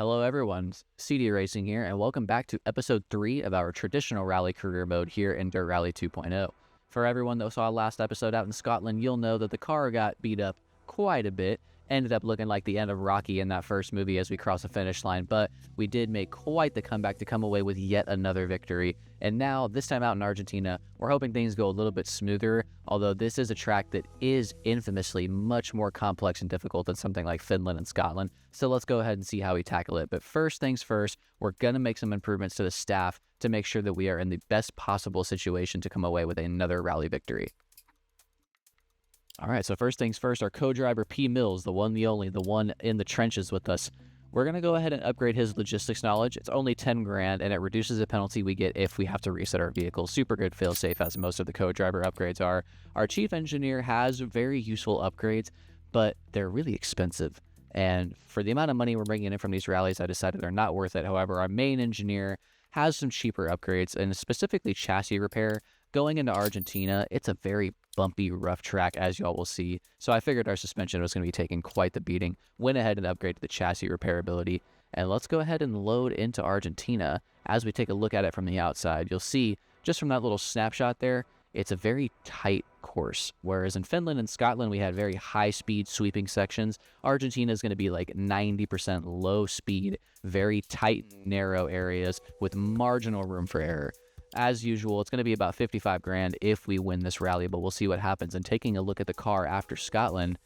Hello everyone, CD Racing here, and welcome back to episode 3 of our traditional rally career mode here in Dirt Rally 2.0. For everyone that saw last episode out in Scotland, you'll know that the car got beat up quite a bit, ended up looking like the end of Rocky in that first movie as we crossed the finish line, but we did make quite the comeback to come away with yet another victory. And now, this time out in Argentina, we're hoping things go a little bit smoother, although this is a track that is infamously much more complex and difficult than something like Finland and Scotland. So let's go ahead and see how we tackle it. But first things first, we're going to make some improvements to the staff to make sure that we are in the best possible situation to come away with another rally victory. All right, so first things first, our co-driver P. Mills, the one, the only, the one in the trenches with us. We're going to go ahead and upgrade his logistics knowledge. It's only 10 grand, and it reduces the penalty we get if we have to reset our vehicle. Super good fail-safe, as most of the co-driver upgrades are. Our chief engineer has very useful upgrades, but they're really expensive. And for the amount of money we're bringing in from these rallies, I decided they're not worth it. However, our main engineer has some cheaper upgrades, and specifically chassis repair. Going into Argentina, it's a very bumpy, rough track, as y'all will see. So I figured our suspension was going to be taking quite the beating. Went ahead and upgraded the chassis repairability. And let's go ahead and load into Argentina. As we take a look at it from the outside, you'll see, just from that little snapshot there, it's a very tight course. Whereas in Finland and Scotland, we had very high-speed sweeping sections. Argentina is going to be like 90% low speed, very tight, narrow areas with marginal room for error. As usual, it's going to be about 55 grand if we win this rally, but we'll see what happens. And taking a look at the car after Scotland,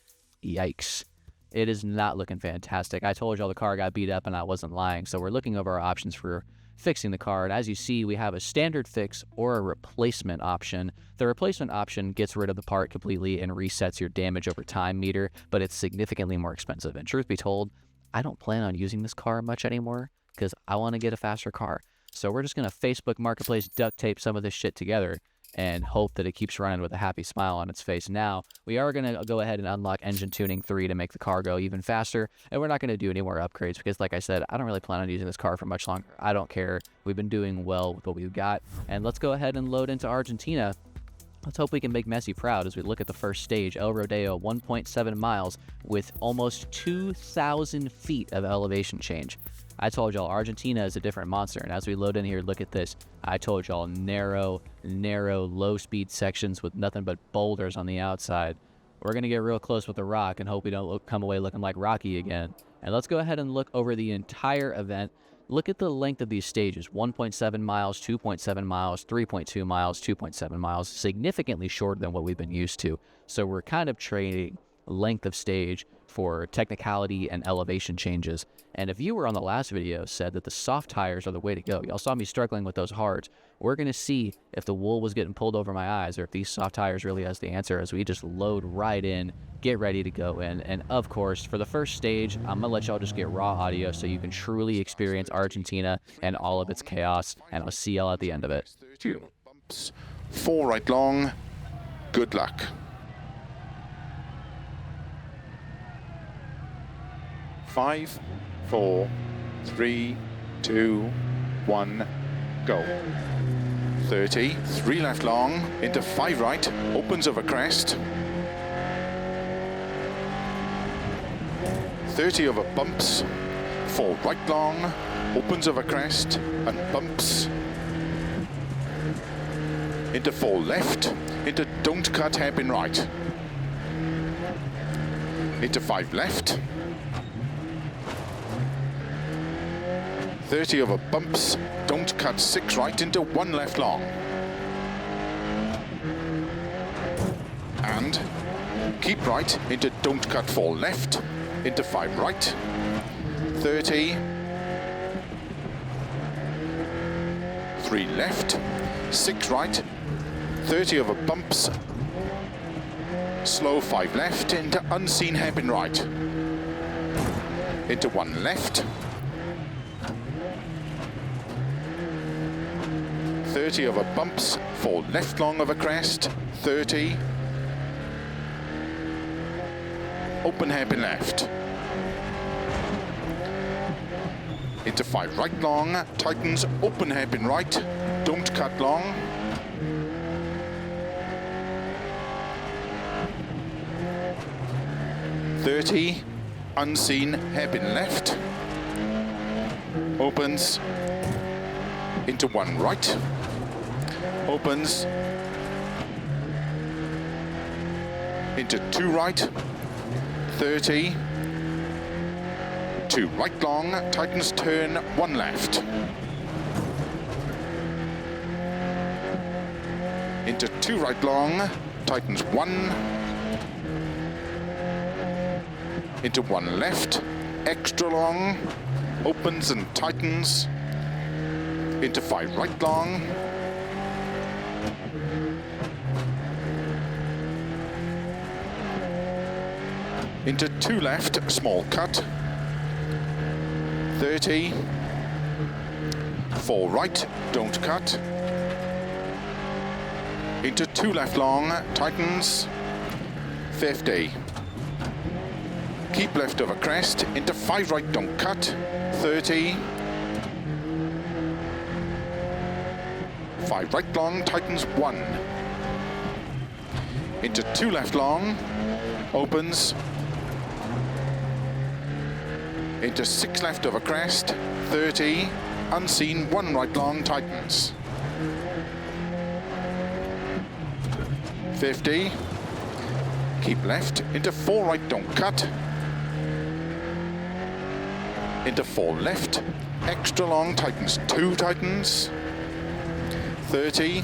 yikes. It is not looking fantastic. I told y'all the car got beat up and I wasn't lying, so we're looking over our options for fixing the car. And as you see, we have a standard fix or a replacement option. The replacement option gets rid of the part completely and resets your damage over time meter, but it's significantly more expensive. And truth be told, I don't plan on using this car much anymore because I want to get a faster car. So we're just going to Facebook Marketplace duct tape some of this shit together and hope that it keeps running with a happy smile on its face. Now, we are going to go ahead and unlock Engine Tuning 3 to make the car go even faster, and we're not going to do any more upgrades because, like I said, I don't really plan on using this car for much longer. I don't care. We've been doing well with what we've got, and let's go ahead and load into Argentina. Let's hope we can make Messi proud as we look at the first stage, El Rodeo, 1.7 miles with almost 2,000 feet of elevation change. I told y'all Argentina is a different monster, and as we load in here, look at this. I told y'all narrow, low-speed sections with nothing but boulders on the outside. We're going to get real close with the rock and hope we don't come away looking like Rocky again. And let's go ahead and look over the entire event. Look at the length of these stages, 1.7 miles, 2.7 miles, 3.2 miles, 2.7 miles, significantly shorter than what we've been used to. So we're kind of trading length of stage for technicality and elevation changes. And if you were on the last video said that the soft tires are the way to go, y'all saw me struggling with those hards. We're going to see if the wool was getting pulled over my eyes or if these soft tires really has the answer as we just load right in, get ready to go in. And of course, for the first stage, I'm going to let y'all just get raw audio so you can truly experience Argentina and all of its chaos, and I'll see y'all at the end of it. 4 right long, good luck. 5, 4, 3, 2, 1, go. 30, 3 left long, into 5 right, opens over crest. 30 over bumps, 4 right long, opens over crest, and bumps. Into 4 left, into don't cut hairpin right. Into 5 left. 30 over bumps, don't cut 6 right into 1 left long. And keep right into don't cut 4 left, into 5 right. 30. 3 left, 6 right, 30 over bumps, slow 5 left into unseen hairpin right. Into 1 left. 30 over bumps, 4 left long over crest, 30. Open hairpin left. Into 5 right long, tightens, open hairpin right, don't cut long. 30, unseen hairpin left. opens, into 1 right, opens, into 2 right, 30, 2 right long, tightens turn, 1 left. Into 2 right long, tightens 1, into 1 left, extra long, opens and tightens, into 5 right long, into 2 left, small cut, 30, 4 right, don't cut, into 2 left long, tightens, 50. Keep left over crest, into 5 right, don't cut, 30. 5 right long, tightens 1. Into 2 left long, opens. Into 6 left over crest, 30. Unseen, 1 right long, tightens. 50. Keep left, into 4 right, don't cut. Into 4 left, extra long, tightens 2, tightens. 30.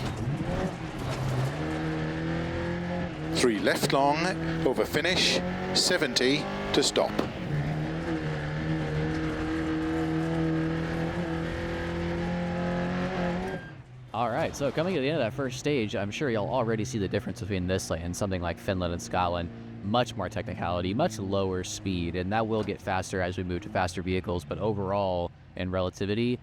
3 left long, over finish, 70 to stop. All right, so coming to the end of that first stage, I'm sure you'll already see the difference between this lane and something like Finland and Scotland. Much more technicality, much lower speed, and that will get faster as we move to faster vehicles, but overall, in relativity,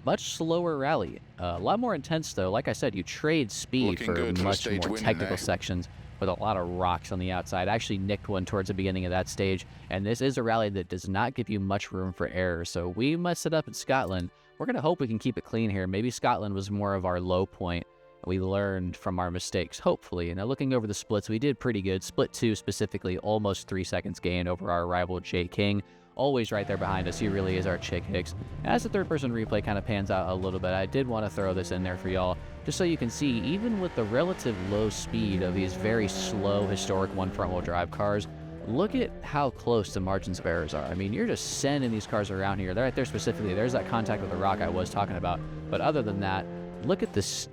much slower rally. A lot more intense, though. Like I said, you trade speed for much more technical sections with a lot of rocks on the outside. I actually nicked one towards the beginning of that stage, and this is a rally that does not give you much room for error, so we messed it up in Scotland. We're going to hope we can keep it clean here. Maybe Scotland was more of our low point. We learned from our mistakes, hopefully. Now, looking over the splits, we did pretty good. Split 2 specifically, almost 3 seconds gain over our rival Jay King. Always right there behind us. He really is our Chick Hicks. As the third-person replay kind of pans out a little bit, I did want to throw this in there for y'all, just so you can see, even with the relative low speed of these very slow, historic one front-wheel drive cars, look at how close the margins of errors are. I mean, you're just sending these cars around here. They're right there specifically. There's that contact with the rock I was talking about. But other than that, look at this,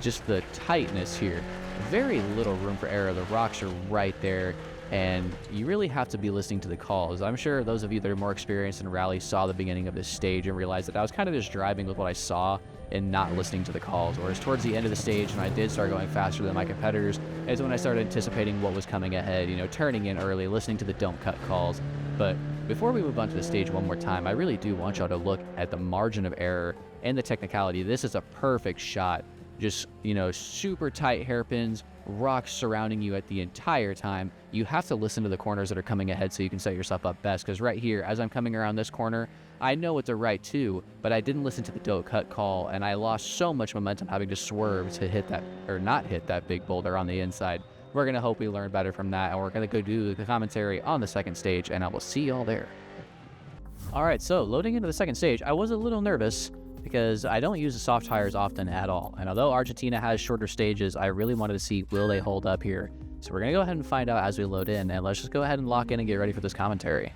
just the tightness here. Very little room for error. The rocks are right there, and you really have to be listening to the calls. I'm sure those of you that are more experienced in rally saw the beginning of this stage and realized that I was kind of just driving with what I saw and not listening to the calls. Whereas towards the end of the stage, when I did start going faster than my competitors, is when I started anticipating what was coming ahead, you know, turning in early, listening to the don't cut calls. But before we move on to the stage one more time, I really do want y'all to look at the margin of error and the technicality. This is a perfect shot. Just, you know, super tight hairpins, rocks surrounding you at the entire time. You have to listen to the corners that are coming ahead so you can set yourself up best, because right here, as I'm coming around this corner, I know it's a right too, but I didn't listen to the don't cut call, and I lost so much momentum having to swerve to hit that, or not hit that big boulder on the inside. We're going to hope we learn better from that, and we're going to go do the commentary on the second stage, and I will see y'all there. All right, so loading into the second stage, I was a little nervous because I don't use the soft tires often at all. And although Argentina has shorter stages, I really wanted to see, will they hold up here? So we're going to go ahead and find out as we load in, and let's just go ahead and lock in and get ready for this commentary.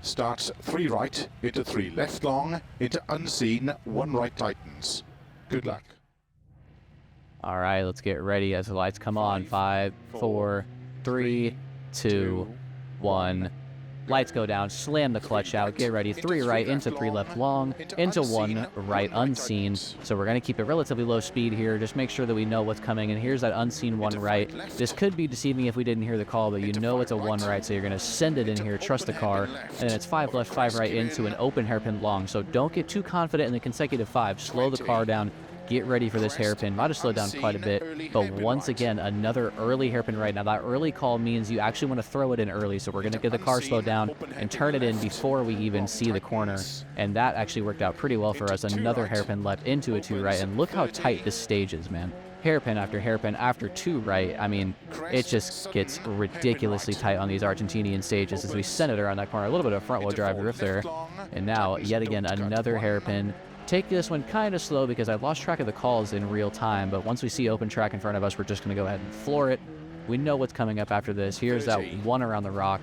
Starts 3 right, into 3 left long, into unseen, 1 right tightens. Good luck. All right, let's get ready as the lights come on. 5, 4, 3, 2, 1. Lights go down, slam the clutch out, get ready, 3 right, into 3 left long, into 1 right unseen. So we're going to keep it relatively low speed here, just make sure that we know what's coming. And here's that unseen 1 right. This could be deceiving if we didn't hear the call, but you know it's a 1 right, so you're going to send it in here, trust the car. And then it's 5 left, 5 right into an open hairpin long. So don't get too confident in the consecutive 5. Slow the car down. Get ready for this hairpin. Might have slowed down quite a bit, but once again, another early hairpin right. Now, that early call means you actually want to throw it in early, so we're going to get the car slowed down and turn it in before we even see the corner, and that actually worked out pretty well for us. Another hairpin left into a 2 right, and look how tight this stage is, man. hairpin after hairpin after 2 right. I mean, it just gets ridiculously tight on these Argentinian stages as we send it around that corner. A little bit of front-wheel drive drift there. And now, yet again, another hairpin. Take this one kind of slow because I lost track of the calls in real time, but once we see open track in front of us, we're just going to go ahead and floor it. We know what's coming up after this. Here's that one around the rock.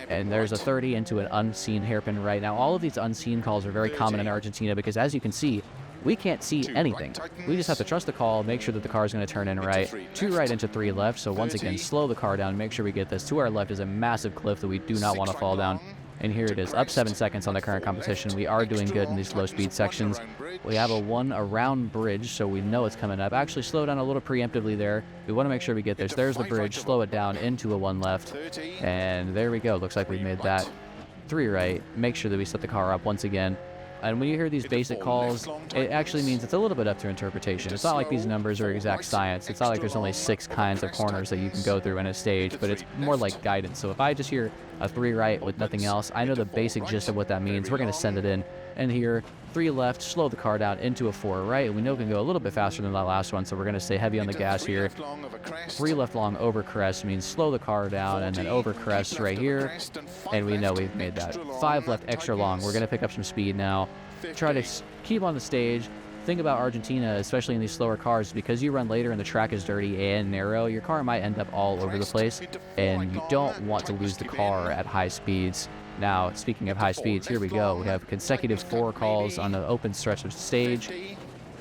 And there's a 30 into an unseen hairpin right. Now, all of these unseen calls are very common in Argentina because, as you can see, we can't see anything. We just have to trust the call, make sure that the car is going to turn in right. 2 right into 3 left. So once again, slow the car down, make sure we get this. To our left is a massive cliff that we do not want to fall down. And here it is, up 7 seconds on the current competition. We are doing good in these low-speed sections. We have a 1 around bridge, so we know it's coming up. Actually, slow down a little preemptively there. We want to make sure we get this. There's the bridge. Slow it down into a 1 left. And there we go. Looks like we made that. 3 right. Make sure that we set the car up once again. And when you hear these basic calls, it actually means it's a little bit up to interpretation. It's not like these numbers are exact science. It's not like there's only 6 kinds of corners that you can go through in a stage, but it's more like guidance. So if I just hear a 3 right with nothing else, I know the basic gist of what that means. We're going to send it in. And here, 3 left, slow the car down into a 4 right. We know it can go a little bit faster than that last one, so we're going to stay heavy on the gas here. 3 left long over crest means slow the car down, and then over crest right here. And we know we've made that. 5 left extra long. We're going to pick up some speed now. Try to keep on the stage. Thing about Argentina, especially in these slower cars, because you run later and the track is dirty and narrow, your car might end up all over the place, and you don't want to lose the car at high speeds. Now, speaking of high speeds, here we go. We have consecutive 4 calls on the open stretch of stage.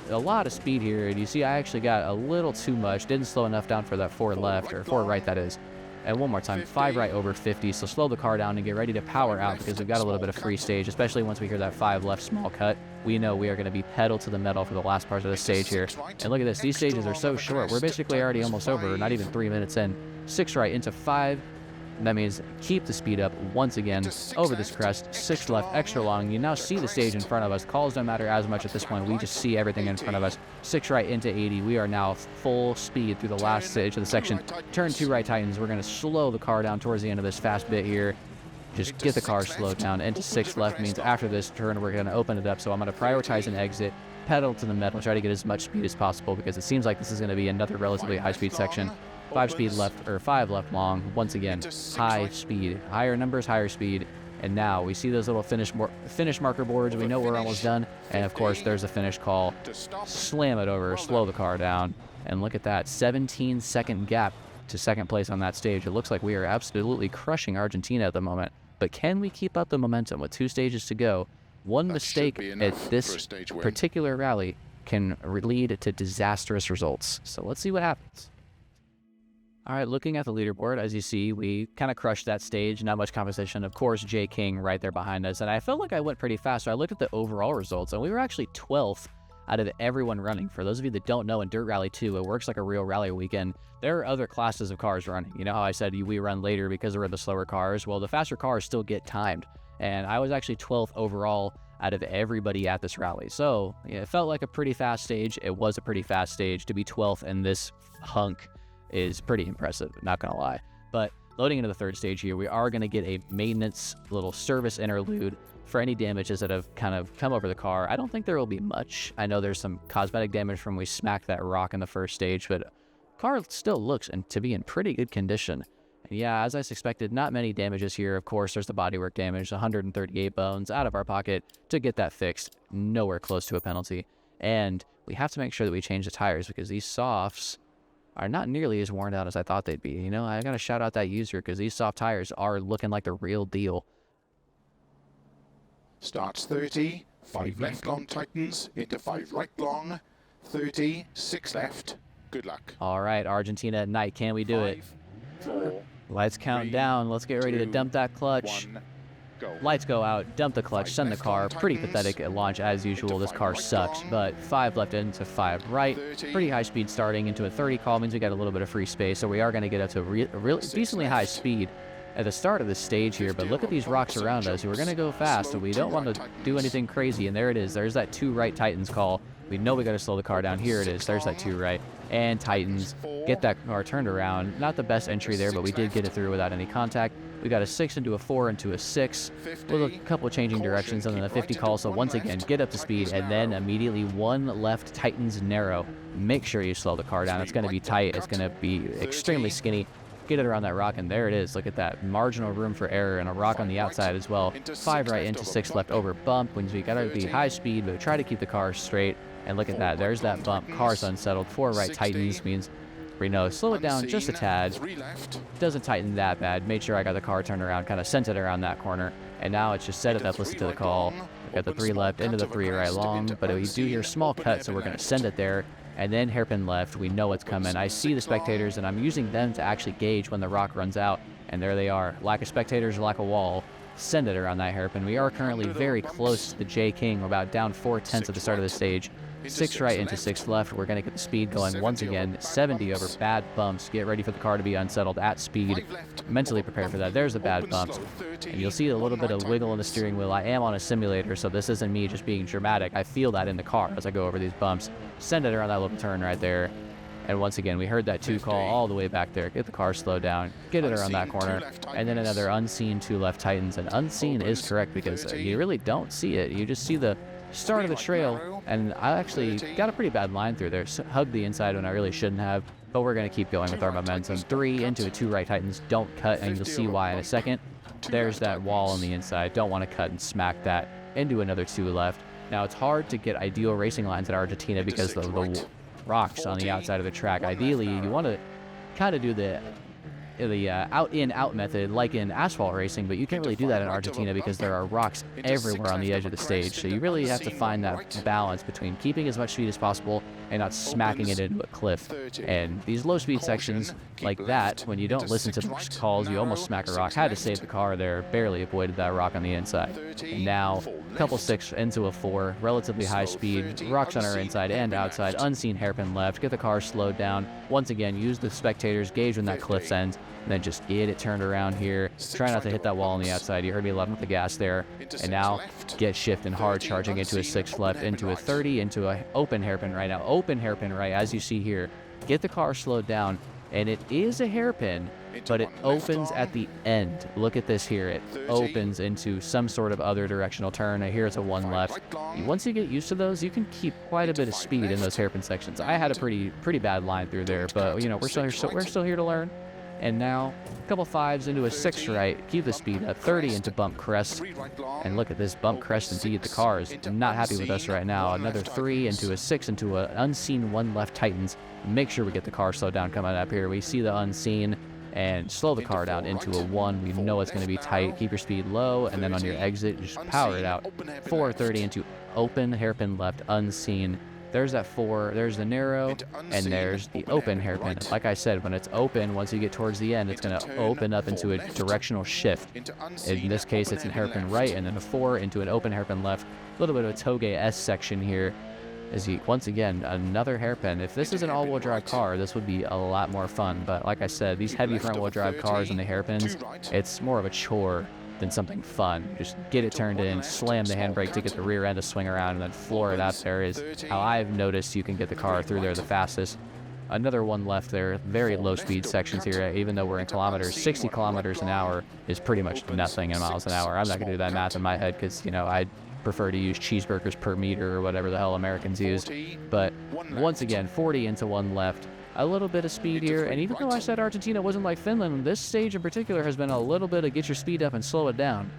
A lot of speed here, and you see I actually got a little too much. Didn't slow enough down for that 4 left, or 4 right that is. And one more time, 5 right over 50, so slow the car down and get ready to power out because we've got a little bit of free stage, especially once we hear that 5 left small cut. We know we are going to be pedal to the metal for the last part of the stage here. And look at this, these stages are so short. We're basically already almost over, not even 3 minutes in. 6 right into 5. That means keep the speed up once again over this crest. 6 left, extra long. You now see the stage in front of us. Calls don't matter as much at this point. We just see everything in front of us. 6 right into 80. We are now full speed through the last stage of the section. Turn 2 right tightens. We're going to slow the car down towards the end of this fast bit here. Just get the car slowed down. Into 6 left means after this turn, we're going to open it up. So I'm going to prioritize an exit, pedal to the metal, try to get as much speed as possible because it seems like this is going to be another relatively high-speed section. 5 speed left, or 5 left long. Once again, high speed, higher numbers, higher speed. And now we see those little finish marker boards. We know we're almost done. And of course, there's a finish call. Slam it over, slow the car down. And look at that, 17-second gap to second place on that stage. It looks like we are absolutely crushing Argentina at the moment. But can we keep up the momentum with 2 stages to go? One mistake at this particular rally can lead to disastrous results. So let's see what happens. All right, looking at the leaderboard, as you see, we kind of crushed that stage. Not much competition. Of course, Jay King right there behind us. And I felt like I went pretty fast. So I looked at the overall results, and we were actually 12th out of everyone running. For those of you that don't know, in Dirt Rally 2, it works like a real rally weekend. There are other classes of cars running. You know how I said we run later because we're the slower cars? Well, the faster cars still get timed. And I was actually 12th overall out of everybody at this rally. So yeah, it felt like a pretty fast stage. It was a pretty fast stage. To be 12th in this hunk is pretty impressive, not gonna lie. But loading into the 3rd stage here, we are gonna get a maintenance little service interlude for any damages that have kind of come over the car. I don't think there will be much. I know there's some cosmetic damage from we smacked that rock in the 1st stage, but car still looks to be in pretty good condition. And yeah, as I suspected, not many damages here. Of course, there's the bodywork damage, 138 bones out of our pocket to get that fixed. Nowhere close to a penalty. And we have to make sure that we change the tires because these softs are not nearly as worn out as I thought they'd be. You know, I gotta shout out that user because these soft tires are looking like the real deal. Starts 30, 5 left long tightens, into 5 right long, 30, 6 left. Good luck. All right, Argentina at night, can we do it? 4, Lights count 3, down. Let's get ready to 2, dump that clutch. 1, go. Lights go out, dump the clutch, send the car. Pretty pathetic at launch as usual. This car sucks, but 5 left into 5 right. Pretty high speed starting into a 30 call means we got a little bit of free space, so we are going to get up to a really decently high speed at the start of the stage here. But look at these rocks around us. We're going to go fast, so we don't want to do anything crazy. And there it is. There's that 2 right tightens call. We know we got to slow the car down. Here it is. There's that 2 right. And tightens. Get that car turned around. Not the best entry there, but we did get it through without any contact. We got a 6 into a 4 into a 6 with a couple changing directions, and then a 50 call. So once again, get up to speed, and then immediately one left tightens narrow. Make sure you slow the car down. It's going to be tight. It's going to be extremely skinny. Get it around that rock, and there it is. Look at that marginal room for error, and a rock on the outside as well. 5 right into 6 left over bump. When you got to be high speed, but try to keep the car straight. And look at that. There's that bump. Car's unsettled. 4 right tightens means we know slow it down just a tad. Doesn't tighten that bad. Made sure I got the car turned around, kind of sent it around that corner. And now it's just set it up, listen to the call. We got the 3 left into the 3 right long, but we do hear small cut, so we're going to send it there. And then hairpin left, we know it's coming. I see the spectators, and I'm using them to actually gauge when the rock runs out. And there they are. Lack of spectators, lack of wall. Send it around that hairpin. We are currently very close to the J King. We're about down 4/10 at the start of the stage. 6 right into 6 left. We're going to get the speed going once again. 70 over bad bumps. Get ready for the car to be unsettled at speed. Mentally prepare for that. There's the bad bumps. And you'll see a little bit of wiggle in the steering wheel. I am on a simulator, so this isn't me just being dramatic. I feel that in the car as I go over these bumps. Send it around that little turn right there. And once again, we heard that 2 call all the way back there. Get the car slowed down. Get it around that corner. And then another unseen 2 left tightens. And unseen is correct because you really don't see it. You just see the start of the trail, and I actually got a pretty bad line through there. Hugged the inside when I really shouldn't have, but we're going to keep going with our momentum. 3 into a 2 right tightens. Don't cut, and you'll see why in a second. There's that wall on the inside. Don't want to cut and smack that into another 2 left. Now, it's hard to get ideal racing lines in Argentina because of the rocks on the outside of the track. Ideally, you want to kind of do the out-in-out method like in asphalt racing, but you can't really do that in Argentina because there are rocks everywhere on the edge of the stage. So you really have to find that balance between keeping as much speed as possible and not smacking it into a cliff. And these low-speed sections like that, when you don't listen to the calls, you almost smack a rock. Had to save the car there, barely avoided that rock on the inside. And now, couple 6 into a 4, relatively high speed, rocks on our inside and outside, unseen hairpin left, get the car slowed down. Once again, use the spectators, gauge when that cliff ends, and then just get it turned around here. Try not to hit that wall on the outside. You heard me loud with the gas there. And now, get shifting hard, charging into a 6 left, into a 30, into a open hairpin right now. Open hairpin right, as you see here. Get the car slowed down, and it is a hairpin, but it opens at the end. Look at this here. It opens into some sort of other directional turn. Here's a 1 left. Once you get used to those, you can keep quite a bit of speed in those hairpin sections. I had a pretty bad line through there, but you know, we're still here to learn. And now, a couple 5s into a 6 right. Keep the speed up. 30 into bump crest. And look at this bump crest indeed. The car is not happy with us right now. Another 3 into a 6 into an unseen 1 left tightens. Make sure we get the car slowed down coming up here. We see the unseen and slow the car down into a 1. We know it's going to be tight. Keep your speed low, and then on your exit, just power it out. 430 into open hairpin left, unseen. There's that 4, there's the narrow, and there's the open hairpin. Like I said, when it's open, once you get towards the end, it's going to open up into a directional shift. In this case, it's a hairpin right, and then a 4 into an open hairpin left. A little bit of a Toge S section here. Once again, another hairpin. If this is an all-wheel drive car, this would be a lot more fun. But like I said, these heavy front-wheel drive cars and the hairpins, it's more of a chore than something fun. Just get it turned in, slam the handbrake to get the rear end to swing around, and then floor it out there is how I've noticed you can get the car through there the fastest. Another 1 left there. Very low speed sections here, even though we're in kilometers. 60 kilometers an hour is pretty much nothing in miles an hour. I'm not going to do that math in my head because, you know, I prefer to use cheeseburgers per meter or whatever the hell Americans use. But once again, 40 into 1 left. A little bit of speed here, and even though I said Argentina wasn't like Finland, this stage in particular has been a little bit of get your speed up and slow it down.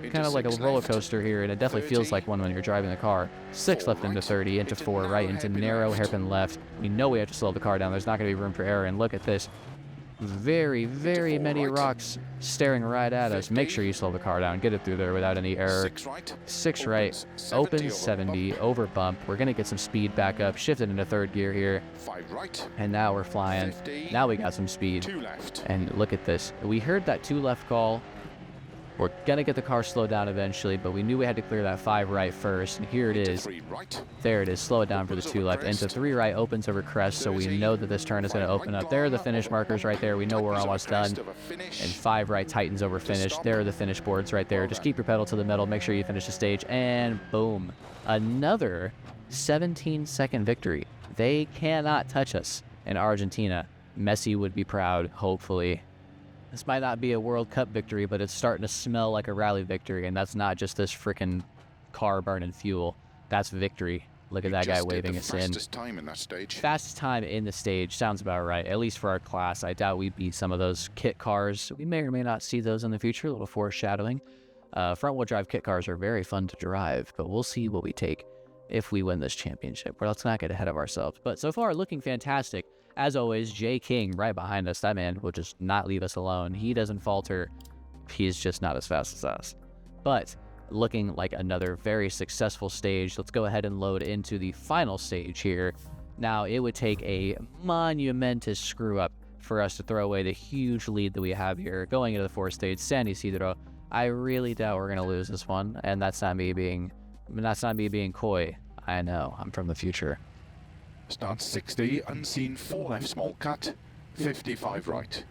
Kind of like a roller coaster here, and it definitely feels like one when you're driving the car. 6 left into 30, into 4 right, into narrow hairpin left. We know we have to slow the car down. There's not going to be room for error, and look at this. Very, very many rocks staring right at us. Make sure you slow the car down. Get it through there without any error. 6 right, open 70, over bump. We're going to get some speed back up. Shift it into 3rd gear here. And now we're flying. Now we got some speed. And look at this. We heard that 2 left call. We're going to get the car slowed down eventually, but we knew we had to clear that 5 right first. And here it is. There it is. Slow it down for the 2 left. Into 3 right opens over crest, so we know that this turn is going to open up. There are the finish markers right there. We know we're almost done. And 5 right tightens over finish. There are the finish boards right there. Just keep your pedal to the metal. Make sure you finish the stage. And boom. Another 17-second victory. They cannot touch us in Argentina. Messi would be proud, hopefully. This might not be a World Cup victory, but it's starting to smell like a rally victory, and that's not just this freaking car burning fuel. That's victory. Look at that guy waving us in. Fastest time in that stage. Fastest time in the stage. Sounds about right, at least for our class. I doubt we beat some of those kit cars. We may or may not see those in the future, a little foreshadowing. Front-wheel drive kit cars are very fun to drive, but we'll see what we take if we win this championship. Well, let's not get ahead of ourselves. But so far, looking fantastic. As always, Jay King right behind us. That man will just not leave us alone. He doesn't falter. He's just not as fast as us. But looking like another very successful stage. Let's go ahead and load into the final stage here. Now, it would take a monumentous screw-up for us to throw away the huge lead that we have here going into the fourth stage, San Isidro. I really doubt we're going to lose this one, and that's not me being coy. I know, I'm from the future. Start 60, unseen 4 left small cut, 55 right.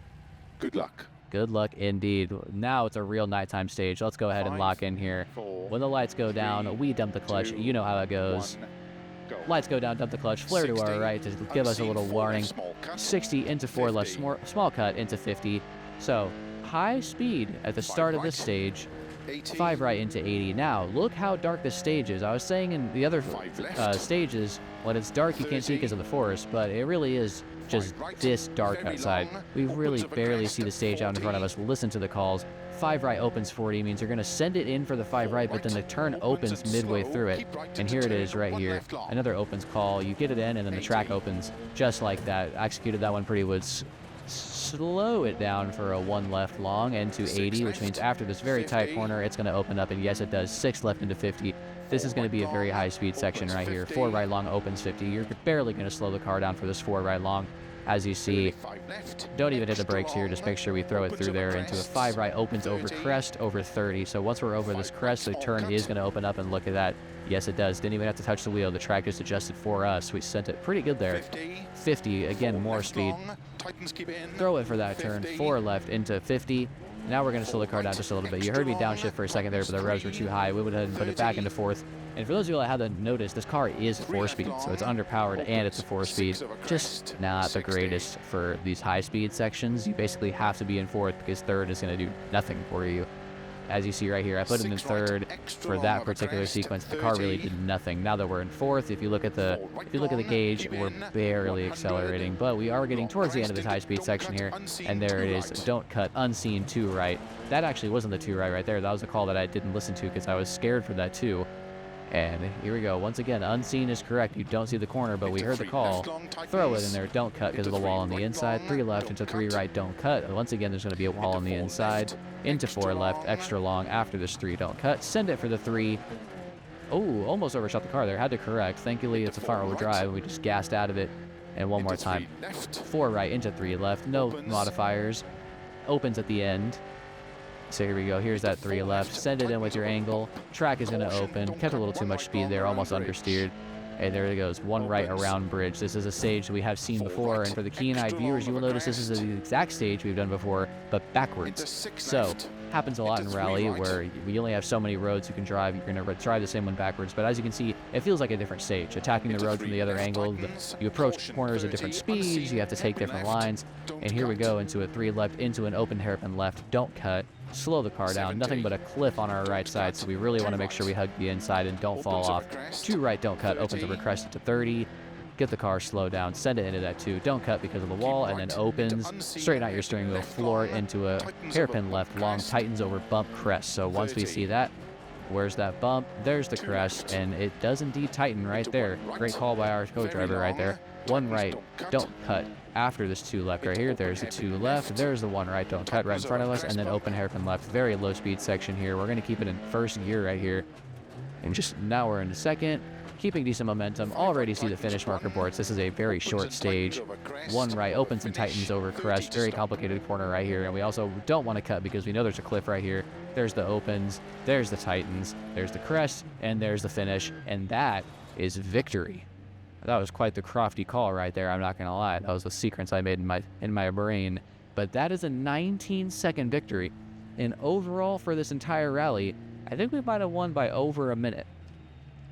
Good luck. Good luck indeed. Now it's a real nighttime stage. Let's go ahead and lock in here. When the lights go down, we dump the clutch. You know how it goes. Lights go down, dump the clutch, flare to our right to give us a little warning. 60 into 4 left, small cut into 50. So high speed at the start of this stage. 5 right into 80. Now, look how dark this stage is. I was saying in the other stages, when it's dark, you can't see because of the forest, but it really is just this dark outside. We really barely see the stage out in front of us. Listen to the calls. 5 right opens 40 means you're going to send it in for the 5 right, but then the turn opens midway through it. And here it is right here. Another opens call. You get it in, and then the track opens just like that. Executed that one pretty well. Slow it down for a 1 left long into 80, which means after this very tight corner, it's going to open up, and yes, it does. 6 left into 50. This is going to be a very high-speed section right here. 4 right long opens 50. You're barely going to slow the car down for this 4 right long. As you see, don't even hit the brakes here. Just make sure we throw it through there into a 5 right opens over crest over 30. So once we're over this crest, the turn is going to open up, and look at that. Yes, it does. Didn't even have to touch the wheel. The track just adjusted for us. We sent it pretty good there. 50, again, more speed. Throw it for that turn. 4 left into 50. Now we're going to slow the car down just a little bit. You heard me downshift for a second there, but the revs were too high. We went ahead and put it back into 4th. And for those of you that haven't noticed, this car is 4-speed, so it's underpowered and it's a 4-speed. Just not the greatest for these high-speed sections. You basically have to be in 4th because 3rd is going to do nothing for you. As you see right here, I put it in 3rd for that particular sequence. The car really did nothing. Now that we're in 4th, if you look at the gauge, we're barely accelerating, but we are getting towards the end of this high-speed section here. And there it is. Don't cut. Unseen 2 right. That actually wasn't the 2 right there. That was a call that I didn't listen to because I was scared for that 2. And here we go. Once again, unseen is correct. You don't see the corner, but we heard the call. Throw it in there. Don't cut because of the wall on the inside. 3 left into 3 right. Don't cut. Once again, there's going to be a wall on the inside. Into 4 left. Extra long after this 3. Don't cut. Send it for the 3. Oh, almost overshot the car there. Had to correct. Thankfully, it's a four-wheel drive. We just gassed out of it. And one more time. 4 right into 3 left. No modifiers. Opens at the end. So here we go. Here's that 3 left. Send it in with your angle. Track is going to open. Kept a little too much speed there. Almost understeered. And there it goes. 1 right around bridge. This is a stage we have seen before. And for the keen-eyed viewers, you will notice this is the exact stage we've done before, but backwards. So, happens a lot in rally where we only have so many roads you can drive. You're going to try the same one backwards. But as you can see, it feels like a different stage. Attacking the road from the other angle. You approach corners at different speeds. You have to take different lines. And here we go into a 3 left, into an open hairpin left. Don't cut. Slow the car down. Nothing but a cliff on our right side, so we really want to make sure we hug the inside and don't fall off. 2 right, don't cut. Opens over crest into 30. Get the car slow down. Send it into that 2. Don't cut because of the wall, and then opens. Straighten out your steering wheel. Floor it into a hairpin left. Long tightens over bump crest. So once we see that, where's that bump? There's the crest, and it does indeed tighten right there. Great call by our co-driver right there. 1 right, don't cut. After this 2 left right here, there's the 2 left, there's the 1 right, don't cut right in front of us, and then open hairpin left. Very low speed section here. We're going to keep it in 1st gear right here. And just now we're in 2nd, keeping decent momentum. Already see the finish marker boards. This is a very short stage. 1 right, opens and tightens over crest. Very complicated corner right here. And we also don't want to cut because we know there's a cliff right here. There's the opens, there's the tightens, there's the crest, and there's the finish. And that is victory. That was quite the crafty call right there, I'm not going to lie. That was a sequence I made in my brain. But that is a 19-second victory. And overall for this entire rally, I think we might have won by over a minute.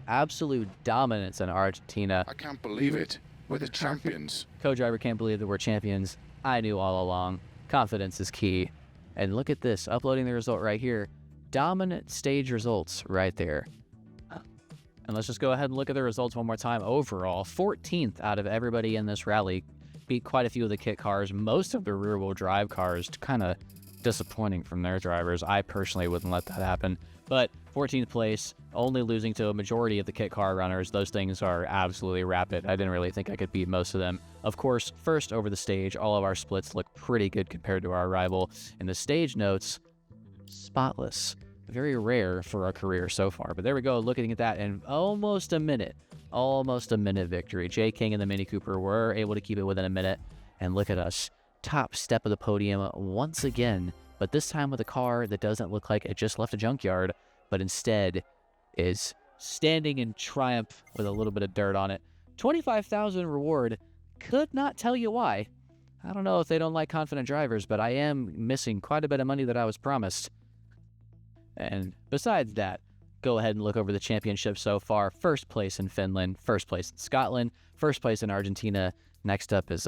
Absolute dominance in Argentina. I can't believe it. We're the champions. Co-driver can't believe that we're champions. I knew all along. confidence is key. And look at this, uploading the result right here. Dominant stage results right there. And let's just go ahead and look at the results one more time. Overall, 14th out of everybody in this rally. Beat quite a few of the kit cars. Most of the rear-wheel drive cars, kind of disappointing from their drivers. I personally wouldn't let that happen. But 14th place, only losing to a majority of the kit car runners. Those things are absolutely rapid. I didn't really think I could beat most of them. Of course, first over the stage, all of our splits look pretty good compared to our rival. And the stage notes, spotless. Very rare for our career so far. But there we go, looking at that, and almost a minute victory. Jay King and the Mini Cooper were able to keep it within a minute. And look at us, top step of the podium once again, but this time with a car that doesn't look like it just left a junkyard, but instead is standing in triumph with a little bit of dirt on it. 25,000 reward. Could not tell you why. I don't know if they don't like confident drivers, but I am missing quite a bit of money that I was promised. And besides that, go ahead and look over the championship so far. First place in Finland, first place in Scotland, first place in Argentina. Next up is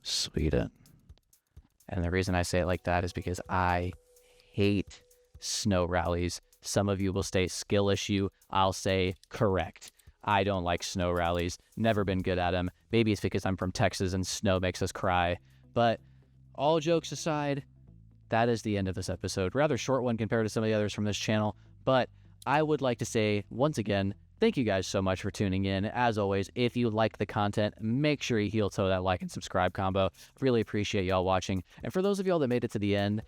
Sweden. And the reason I say it like that is because I hate snow rallies. Some of you will say skill issue. I'll say correct. I don't like snow rallies. Never been good at them. Maybe it's because I'm from Texas and snow makes us cry. But all jokes aside, that is the end of this episode. Rather short one compared to some of the others from this channel. But I would like to say, once again, thank you guys so much for tuning in. As always, if you like the content, make sure you heel-toe that like and subscribe combo. Really appreciate y'all watching. And for those of y'all that made it to the end,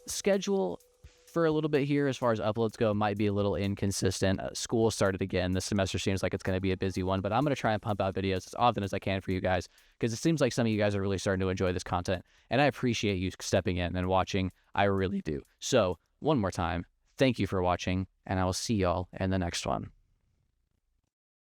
schedule for a little bit here as far as uploads go might be a little inconsistent. School started again. This semester seems like it's going to be a busy one, but I'm going to try and pump out videos as often as I can for you guys, because it seems like some of you guys are really starting to enjoy this content, and I appreciate you stepping in and watching. I really do. So, one more time, thank you for watching, and I will see y'all in the next one.